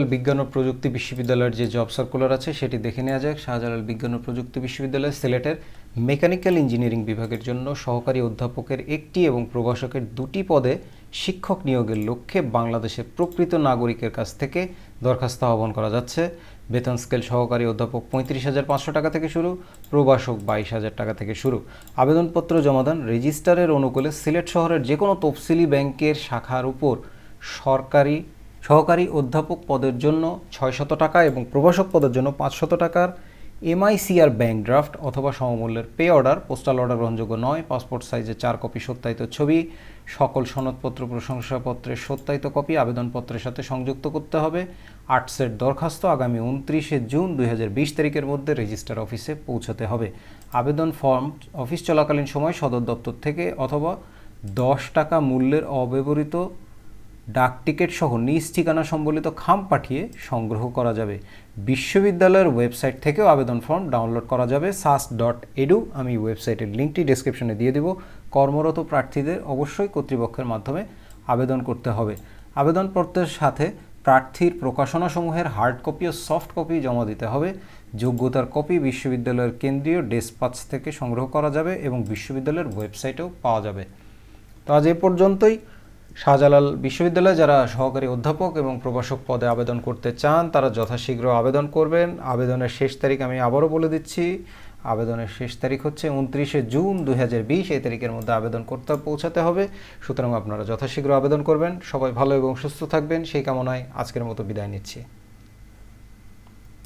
বিজ্ঞান ও প্রযুক্তি বিশ্ববিদ্যালয়ের যে জব সার্কুলার আছে সেটি দেখে নেওয়া যাক। শাহজালাল বিজ্ঞান ও প্রযুক্তি বিশ্ববিদ্যালয় সিলেটের মেকানিক্যাল ইঞ্জিনিয়ারিং বিভাগের জন্য সহকারী অধ্যাপকের একটি এবং প্রভাষকের দুটি পদে শিক্ষক নিয়োগের লক্ষ্যে বাংলাদেশের প্রকৃত নাগরিকের কাছ থেকে দরখাস্ত আহ্বান করা যাচ্ছে। বেতন স্কেল সহকারী অধ্যাপক 35,500 টাকা থেকে শুরু, প্রভাষক 22,000 টাকা থেকে শুরু। আবেদনপত্র জমাদান রেজিস্ট্রারের অনুকূলে সিলেট শহরের যে কোনো তফসিলি ব্যাংকের শাখার উপর সহকারী অধ্যাপক পদের জন্য 600 টাকা এবং প্রভাষক পদের জন্য 500 টাকার MICR ব্যাংক ড্রাফট অথবা সমমূল্যের পে অর্ডার, পোস্টাল অর্ডার গ্রহণযোগ্য নয়, পাসপোর্ট সাইজের 4 কপি সত্যায়িত ছবি, সকল সনদপত্র প্রশংসাপত্রের সত্যায়িত কপি আবেদনপত্রের সাথে সংযুক্ত করতে হবে। 8 সেট দরখাস্ত আগামী 29 জুন 2020 তারিখের মধ্যে রেজিস্ট্রার অফিসে পৌঁছাতে হবে। আবেদন ফর্ম অফিস চলাকালীন সময় সদর দপ্তর থেকে অথবা 10 টাকা মূল্যের অব্যবহৃত ডাক টিকিট সহ নিজ ঠিকানা সম্বলিত খাম পাঠিয়ে সংগ্রহ করা যাবে। বিশ্ববিদ্যালয়ের ওয়েবসাইট থেকেও আবেদন ফর্ম ডাউনলোড করা যাবে। SUST.edu, আমি ওয়েবসাইটের লিঙ্কটি ডেসক্রিপশনে দিয়ে দেব। কর্মরত প্রার্থীদের অবশ্যই কর্তৃপক্ষের মাধ্যমে আবেদন করতে হবে। আবেদনপত্রের সাথে প্রার্থীর প্রকাশনাসমূহের হার্ড কপি ও সফট কপি জমা দিতে হবে। যোগ্যতার কপি বিশ্ববিদ্যালয়ের কেন্দ্রীয় ডেসপাচ থেকে সংগ্রহ করা যাবে এবং বিশ্ববিদ্যালয়ের ওয়েবসাইটেও পাওয়া যাবে। তো আজ এ পর্যন্তই। শাহজালাল বিশ্ববিদ্যালয়ে যারা সহকারী অধ্যাপক এবং প্রভাষক পদে আবেদন করতে চান তারা যথাশীঘ্র আবেদন করবেন। আবেদনের শেষ তারিখ আমি আবারও বলে দিচ্ছি, আবেদনের শেষ তারিখ হচ্ছে 29 জুন 2020। এই তারিখের মধ্যে আবেদন করতে পৌঁছাতে হবে। সুতরাং আপনারা যথাশীঘ্র আবেদন করবেন। সবাই ভালো এবং সুস্থ থাকবেন সেই কামনায় আজকের মতো বিদায় নিচ্ছি।